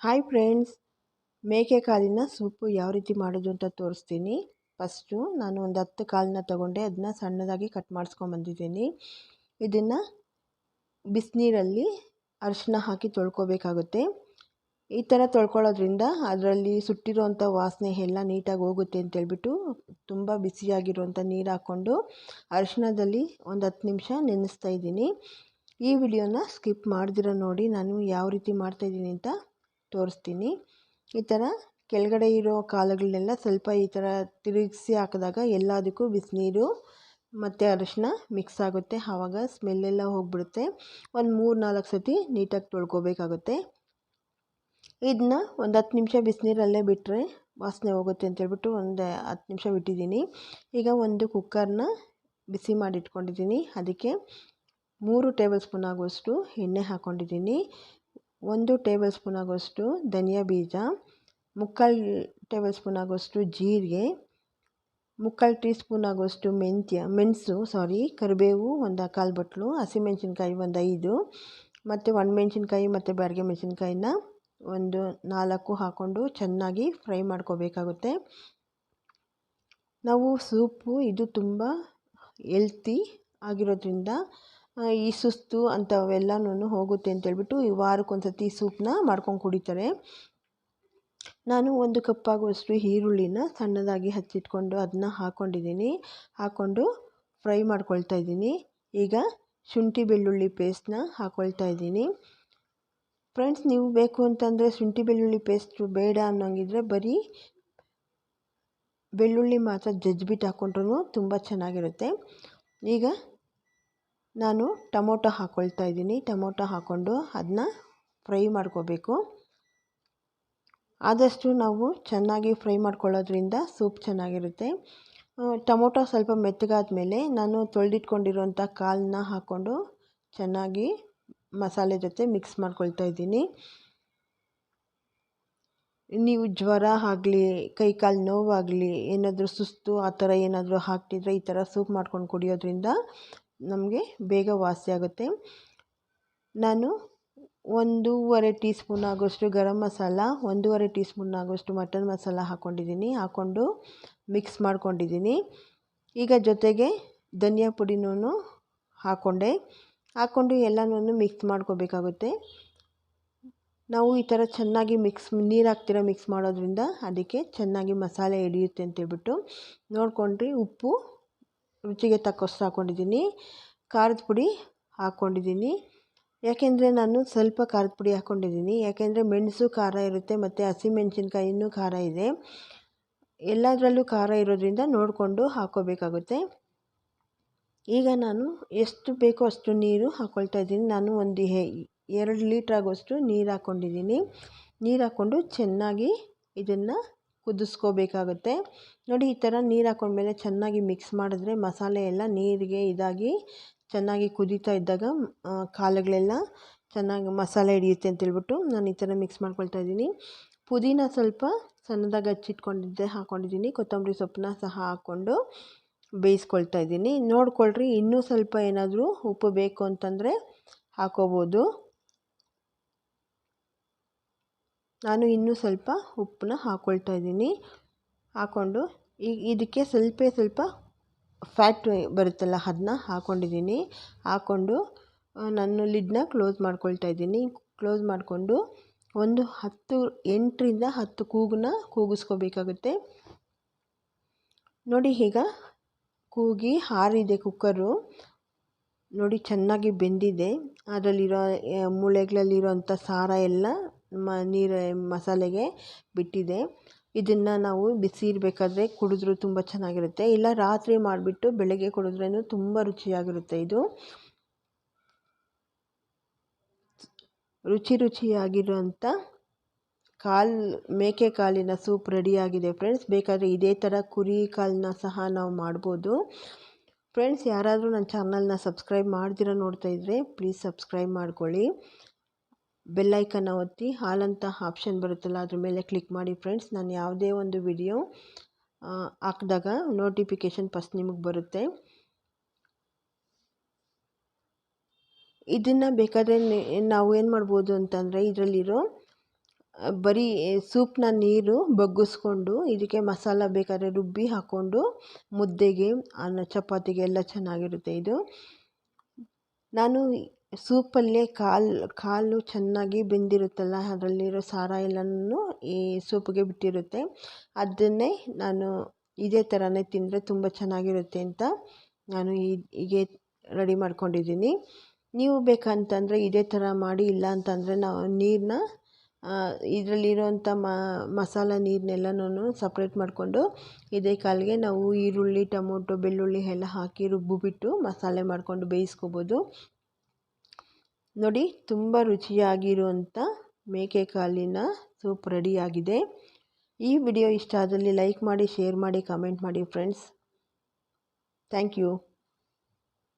Hi friends, ಮೇಕೆ ಕಾಲಿನ soup ಯಾವ ರೀತಿ ಮಾಡೋದು ಅಂತ ತೋರಿಸ್ತೀನಿ. ಫಸ್ಟು ನಾನು ಒಂದು 10 ಕಾಲನ್ನ ತೊಗೊಂಡೆ, ಅದನ್ನ ಸಣ್ಣದಾಗಿ ಕಟ್ ಮಾಡಿಸ್ಕೊಂಬಂದಿದ್ದೀನಿ. ಇದನ್ನು ಬಿಸಿನೀರಲ್ಲಿ ಅರಿಶಿನ ಹಾಕಿ ತೊಳ್ಕೊಬೇಕಾಗುತ್ತೆ. ಈ ಥರ ತೊಳ್ಕೊಳ್ಳೋದ್ರಿಂದ ಅದರಲ್ಲಿ ಸುಟ್ಟಿರೋಂಥ ವಾಸನೆ ಎಲ್ಲ ನೀಟಾಗಿ ಹೋಗುತ್ತೆ ಅಂತೇಳ್ಬಿಟ್ಟು ತುಂಬ ಬಿಸಿಯಾಗಿರುವಂಥ ನೀರು ಹಾಕ್ಕೊಂಡು ಅರಿಶಿನದಲ್ಲಿ ಒಂದು 10 ನಿಮಿಷ ನೆನೆಸ್ತಾ ಇದ್ದೀನಿ. ಈ ವಿಡಿಯೋನ ಸ್ಕಿಪ್ ಮಾಡ್ದಿರ ನೋಡಿ, ನಾನು ಯಾವ ರೀತಿ ಮಾಡ್ತಾಯಿದ್ದೀನಿ ಅಂತ ತೋರಿಸ್ತೀನಿ. ಈ ಥರ ಕೆಳಗಡೆ ಇರೋ ಕಾಲುಗಳನ್ನೆಲ್ಲ ಸ್ವಲ್ಪ ಈ ಥರ ತಿರುಗಿಸಿ ಹಾಕಿದಾಗ ಎಲ್ಲದಕ್ಕೂ ಬಿಸಿನೀರು ಮತ್ತು ಅರಿಶಿನ ಮಿಕ್ಸ್ ಆಗುತ್ತೆ. ಆವಾಗ ಸ್ಮೆಲ್ಲೆಲ್ಲ ಹೋಗಿಬಿಡುತ್ತೆ. ಒಂದು 3-4 ಸತಿ ನೀಟಾಗಿ ತೊಳ್ಕೊಬೇಕಾಗುತ್ತೆ. ಇದನ್ನ ಒಂದು 10 ನಿಮಿಷ ಬಿಸಿನೀರಲ್ಲೇ ಬಿಟ್ಟರೆ ವಾಸನೆ ಹೋಗುತ್ತೆ ಅಂತೇಳ್ಬಿಟ್ಟು ಒಂದು 10 ನಿಮಿಷ ಬಿಟ್ಟಿದ್ದೀನಿ. ಈಗ ಒಂದು ಕುಕ್ಕರ್ನ ಬಿಸಿ ಮಾಡಿಟ್ಕೊಂಡಿದ್ದೀನಿ. ಅದಕ್ಕೆ 3 ಟೇಬಲ್ ಸ್ಪೂನ್ ಆಗುವಷ್ಟು ಎಣ್ಣೆ ಹಾಕ್ಕೊಂಡಿದ್ದೀನಿ. 1 ಟೇಬಲ್ ಸ್ಪೂನ್ ಆಗುವಷ್ಟು ಧನಿಯಾ ಬೀಜ, 3/4 ಟೇಬಲ್ ಸ್ಪೂನ್ ಆಗುವಷ್ಟು ಜೀರಿಗೆ, 3/4 ಟೀ ಸ್ಪೂನ್ ಆಗುವಷ್ಟು ಕರಿಬೇವು ಒಂದು 1/4 ಬಟ್ಲು, ಹಸಿಮೆಣಸಿನ್ಕಾಯಿ ಒಂದು 5 ಮತ್ತು ಒಣಮೆಣಸಿನ್ಕಾಯಿ ಮತ್ತು ಬ್ಯಾಡಗೆ ಮೆಣಸಿನ್ಕಾಯಿನ ಒಂದು 4 ಹಾಕ್ಕೊಂಡು ಚೆನ್ನಾಗಿ ಫ್ರೈ ಮಾಡ್ಕೋಬೇಕಾಗುತ್ತೆ. ನಾವು ಸೂಪು ಇದು ತುಂಬ ಹೆಲ್ತಿ ಆಗಿರೋದ್ರಿಂದ ಈ ಸುಸ್ತು ಅಂಥವೆಲ್ಲನೂ ಹೋಗುತ್ತೆ ಅಂತೇಳ್ಬಿಟ್ಟು ಈ ವಾರಕ್ಕೊಂದು ಸತಿ ಸೂಪನ್ನ ಮಾಡ್ಕೊಂಡು ಕುಡಿತಾರೆ. ನಾನು 1 ಕಪ್ ಆಗುವಷ್ಟು ಈರುಳ್ಳಿನ ಸಣ್ಣದಾಗಿ ಹಚ್ಚಿಟ್ಕೊಂಡು ಅದನ್ನ ಹಾಕ್ಕೊಂಡು ಫ್ರೈ ಮಾಡ್ಕೊಳ್ತಾ ಇದ್ದೀನಿ. ಈಗ ಶುಂಠಿ ಬೆಳ್ಳುಳ್ಳಿ ಪೇಸ್ಟ್ನ ಹಾಕ್ಕೊಳ್ತಾ ಇದ್ದೀನಿ. ಫ್ರೆಂಡ್ಸ್, ನೀವು ಬೇಕು ಅಂತಂದರೆ ಶುಂಠಿ ಬೆಳ್ಳುಳ್ಳಿ ಪೇಸ್ಟು ಬೇಡ ಅನ್ನೋಂಗಿದ್ರೆ ಬರೀ ಬೆಳ್ಳುಳ್ಳಿ ಮಾತ್ರ ಜಜ್ಜಿಬಿಟ್ಟು ಹಾಕ್ಕೊಂಡ್ರೂ ತುಂಬ ಚೆನ್ನಾಗಿರುತ್ತೆ. ಈಗ ನಾನು ಟೊಮೊಟೊ ಹಾಕ್ಕೊಳ್ತಾ ಇದ್ದೀನಿ. ಟೊಮೊಟೊ ಹಾಕ್ಕೊಂಡು ಅದನ್ನ ಫ್ರೈ ಮಾಡ್ಕೋಬೇಕು. ಆದಷ್ಟು ನಾವು ಚೆನ್ನಾಗಿ ಫ್ರೈ ಮಾಡ್ಕೊಳ್ಳೋದ್ರಿಂದ ಸೂಪ್ ಚೆನ್ನಾಗಿರುತ್ತೆ. ಟೊಮೊಟೊ ಸ್ವಲ್ಪ ಮೆತ್ತಗಾದ ಮೇಲೆ ನಾನು ತೊಳೆದಿಟ್ಕೊಂಡಿರೋಂಥ ಕಾಲನ್ನ ಹಾಕ್ಕೊಂಡು ಚೆನ್ನಾಗಿ ಮಸಾಲೆ ಜೊತೆ ಮಿಕ್ಸ್ ಮಾಡ್ಕೊಳ್ತಾ ಇದ್ದೀನಿ. ನೀವು ಜ್ವರ ಆಗಲಿ, ಕೈಕಾಲು ನೋವಾಗಲಿ, ಏನಾದರೂ ಸುಸ್ತು ಆ ಥರ ಏನಾದರೂ ಆಗ್ತಿದ್ರೆ ಈ ಥರ ಸೂಪ್ ಮಾಡ್ಕೊಂಡು ಕುಡಿಯೋದ್ರಿಂದ ನಮಗೆ ಬೇಗ ವಾಸಿಯಾಗುತ್ತೆ. ನಾನು 1.5 ಟೀ ಸ್ಪೂನ್ ಆಗೋಷ್ಟು ಗರಂ ಮಸಾಲ, 1.5 ಟೀ ಸ್ಪೂನ್ ಆಗೋಷ್ಟು ಮಟನ್ ಮಸಾಲ ಹಾಕ್ಕೊಂಡು ಮಿಕ್ಸ್ ಮಾಡ್ಕೊಂಡಿದ್ದೀನಿ. ಈಗ ಜೊತೆಗೆ ಧನಿಯಾ ಪುಡಿನೂ ಹಾಕ್ಕೊಂಡು ಎಲ್ಲನೂ ಮಿಕ್ಸ್ ಮಾಡ್ಕೋಬೇಕಾಗುತ್ತೆ. ನಾವು ಈ ಥರ ಚೆನ್ನಾಗಿ ನೀರು ಹಾಕ್ತಿರ ಮಿಕ್ಸ್ ಮಾಡೋದ್ರಿಂದ ಅದಕ್ಕೆ ಚೆನ್ನಾಗಿ ಮಸಾಲೆ ಹಿಡಿಯುತ್ತೆ ಅಂತೇಳ್ಬಿಟ್ಟು ನೋಡ್ಕೊಂಡ್ರಿ. ಉಪ್ಪು ರುಚಿಗೆ ತಕ್ಕಷ್ಟು ಹಾಕ್ಕೊಂಡಿದ್ದೀನಿ. ಖಾರದ ಪುಡಿ ಹಾಕ್ಕೊಂಡಿದ್ದೀನಿ. ಯಾಕೆಂದರೆ ನಾನು ಸ್ವಲ್ಪ ಖಾರದ ಪುಡಿ ಹಾಕ್ಕೊಂಡಿದ್ದೀನಿ, ಯಾಕೆಂದರೆ ಮೆಣಸು ಖಾರ ಇರುತ್ತೆ ಮತ್ತು ಹಸಿಮೆಣಸಿನ್ಕಾಯಿನೂ ಖಾರ ಇದೆ. ಎಲ್ಲದರಲ್ಲೂ ಖಾರ ಇರೋದ್ರಿಂದ ನೋಡಿಕೊಂಡು ಹಾಕ್ಕೋಬೇಕಾಗುತ್ತೆ. ಈಗ ನಾನು ಎಷ್ಟು ಬೇಕೋ ಅಷ್ಟು ನೀರು ಹಾಕ್ಕೊಳ್ತಾ ಇದ್ದೀನಿ. ನಾನು ಒಂದು 2 ಲೀಟ್ರ್ ಆಗೋಷ್ಟು ನೀರು ಹಾಕ್ಕೊಂಡಿದ್ದೀನಿ. ನೀರು ಹಾಕ್ಕೊಂಡು ಚೆನ್ನಾಗಿ ಇದನ್ನು ಕುದಿಸ್ಕೋಬೇಕಾಗುತ್ತೆ. ನೋಡಿ, ಈ ಥರ ನೀರು ಹಾಕ್ಕೊಂಡ್ಮೇಲೆ ಚೆನ್ನಾಗಿ ಮಿಕ್ಸ್ ಮಾಡಿದ್ರೆ ಮಸಾಲೆ ಎಲ್ಲ ನೀರಿಗೆ ಇದಾಗಿ ಚೆನ್ನಾಗಿ ಕುದೀತಾ ಇದ್ದಾಗ ಕಾಳುಗಳೆಲ್ಲ ಚೆನ್ನಾಗಿ ಮಸಾಲೆ ಹಿಡಿಯುತ್ತೆ ಅಂತೇಳ್ಬಿಟ್ಟು ನಾನು ಈ ಥರ ಮಿಕ್ಸ್ ಮಾಡ್ಕೊಳ್ತಾ ಇದ್ದೀನಿ. ಪುದೀನ ಸ್ವಲ್ಪ ಸಣ್ಣದಾಗಿ ಹಚ್ಚಿಟ್ಕೊಂಡಿದ್ದೆ ಹಾಕ್ಕೊಂಡಿದ್ದೀನಿ. ಕೊತ್ತಂಬರಿ ಸೊಪ್ಪನ್ನ ಸಹ ಹಾಕ್ಕೊಂಡು ಬೇಯಿಸ್ಕೊಳ್ತಾ ಇದ್ದೀನಿ. ನೋಡ್ಕೊಳ್ರಿ, ಇನ್ನೂ ಸ್ವಲ್ಪ ಏನಾದರೂ ಉಪ್ಪು ಬೇಕು ಅಂತಂದರೆ ಹಾಕ್ಕೋಬೋದು. ನಾನು ಇನ್ನೂ ಸ್ವಲ್ಪ ಉಪ್ಪನ್ನ ಹಾಕ್ಕೊಳ್ತಾ ಇದ್ದೀನಿ. ಹಾಕ್ಕೊಂಡು ಇದಕ್ಕೆ ಸ್ವಲ್ಪ ಫ್ಯಾಟ್ ಬರುತ್ತಲ್ಲ ಅದನ್ನ ಹಾಕ್ಕೊಂಡಿದ್ದೀನಿ. ಹಾಕ್ಕೊಂಡು ನಾನು ಲಿಡ್ನ ಕ್ಲೋಸ್ ಮಾಡ್ಕೊಳ್ತಾ ಇದ್ದೀನಿ. ಕ್ಲೋಸ್ ಮಾಡಿಕೊಂಡು ಒಂದು 8ರಿಂದ 10 ಕೂಗನ್ನ ಕೂಗಿಸ್ಕೋಬೇಕಾಗುತ್ತೆ. ನೋಡಿ, ಈಗ ಕೂಗಿ ಆರಿದೆ ಕುಕ್ಕರು. ನೋಡಿ, ಚೆನ್ನಾಗಿ ಬೆಂದಿದೆ. ಅದರಲ್ಲಿರೋ ಮೂಳೆಗಳಲ್ಲಿರೋಂಥ ಸಾರ ಎಲ್ಲ ಮಸಾಲೆಗೆ ಬಿಟ್ಟಿದೆ. ಇದನ್ನು ನಾವು ಬಿಸಿ ಇರಬೇಕಾದ್ರೆ ಕುಡಿದ್ರೂ ತುಂಬ ಚೆನ್ನಾಗಿರುತ್ತೆ. ಇಲ್ಲ ರಾತ್ರಿ ಮಾಡಿಬಿಟ್ಟು ಬೆಳಗ್ಗೆ ಕುಡಿದ್ರೂ ತುಂಬ ರುಚಿಯಾಗಿರುತ್ತೆ. ಇದು ರುಚಿಯಾಗಿರೋಂಥ ಮೇಕೆ ಕಾಲಿನ ಸೂಪ್ ರೆಡಿಯಾಗಿದೆ ಫ್ರೆಂಡ್ಸ್. ಬೇಕಾದರೆ ಇದೇ ಥರ ಕುರಿ ಕಾಲನ್ನ ಸಹ ನಾವು ಮಾಡ್ಬೋದು. ಫ್ರೆಂಡ್ಸ್, ಯಾರಾದರೂ ನನ್ನ ಚಾನಲ್ನ ಸಬ್ಸ್ಕ್ರೈಬ್ ಮಾಡ್ದಿರ ನೋಡ್ತಾ ಇದ್ದರೆ ಪ್ಲೀಸ್ ಸಬ್ಸ್ಕ್ರೈಬ್ ಮಾಡ್ಕೊಳ್ಳಿ. ಬೆಲ್ಲೈಕನ್ನ ಒತ್ತಿ ಆಲ್ ಅಂತ ಆಪ್ಷನ್ ಬರುತ್ತಲ್ಲ ಅದ್ರ ಮೇಲೆ ಕ್ಲಿಕ್ ಮಾಡಿ ಫ್ರೆಂಡ್ಸ್. ನಾನು ಯಾವುದೇ ಒಂದು ವಿಡಿಯೋ ಹಾಕಿದಾಗ ನೋಟಿಫಿಕೇಷನ್ ಫಸ್ಟ್ ನಿಮಗೆ ಬರುತ್ತೆ. ಇದನ್ನು ಬೇಕಾದರೆ ನಾವು ಏನು ಮಾಡ್ಬೋದು ಅಂತಂದರೆ ಇದರಲ್ಲಿರೋ ಬರೀ ಸೂಪ್ನ ನೀರು ಬಗ್ಗಿಸ್ಕೊಂಡು ಇದಕ್ಕೆ ಮಸಾಲ ಬೇಕಾದ್ರೆ ರುಬ್ಬಿ ಹಾಕ್ಕೊಂಡು ಮುದ್ದೆಗೆ ಅನ್ನ ಚಪಾತಿಗೆ ಎಲ್ಲ ಚೆನ್ನಾಗಿರುತ್ತೆ ಇದು. ನಾನು ಸೂಪಲ್ಲೇ ಕಾಲು ಚೆನ್ನಾಗಿ ಬೆಂದಿರುತ್ತಲ್ಲ, ಅದರಲ್ಲಿರೋ ಸಾರ ಎಲ್ಲನೂ ಈ ಸೂಪಿಗೆ ಬಿಟ್ಟಿರುತ್ತೆ. ಅದನ್ನೇ ನಾನು ಇದೇ ಥರನೇ ತಿಂದರೆ ತುಂಬ ಚೆನ್ನಾಗಿರುತ್ತೆ ಅಂತ ನಾನು ಹೀಗೆ ರೆಡಿ ಮಾಡ್ಕೊಂಡಿದ್ದೀನಿ. ನೀವು ಬೇಕಂತಂದರೆ ಇದೇ ಥರ ಮಾಡಿ, ಇಲ್ಲ ಅಂತಂದರೆ ನಾವು ನೀರನ್ನ ಇದರಲ್ಲಿರೋಂಥ ಮಸಾಲ ನೀರನ್ನೆಲ್ಲನೂ ಸಪ್ರೇಟ್ ಮಾಡಿಕೊಂಡು ಇದೇ ಕಾಲಿಗೆ ನಾವು ಈರುಳ್ಳಿ, ಟೊಮೊಟೊ, ಬೆಳ್ಳುಳ್ಳಿ ಎಲ್ಲ ಹಾಕಿ ರುಬ್ಬಿಬಿಟ್ಟು ಮಸಾಲೆ ಮಾಡಿಕೊಂಡು ಬೇಯಿಸ್ಕೋಬೋದು. ನೋಡಿ, ತುಂಬ ರುಚಿಯಾಗಿರುವಂಥ ಮೇಕೆ ಕಾಲಿನ ಸೂಪ್ ರೆಡಿಯಾಗಿದೆ. ಈ ವಿಡಿಯೋ ಇಷ್ಟ ಆದಲ್ಲಿ ಲೈಕ್ ಮಾಡಿ, ಶೇರ್ ಮಾಡಿ, ಕಮೆಂಟ್ ಮಾಡಿ ಫ್ರೆಂಡ್ಸ್. Thank you.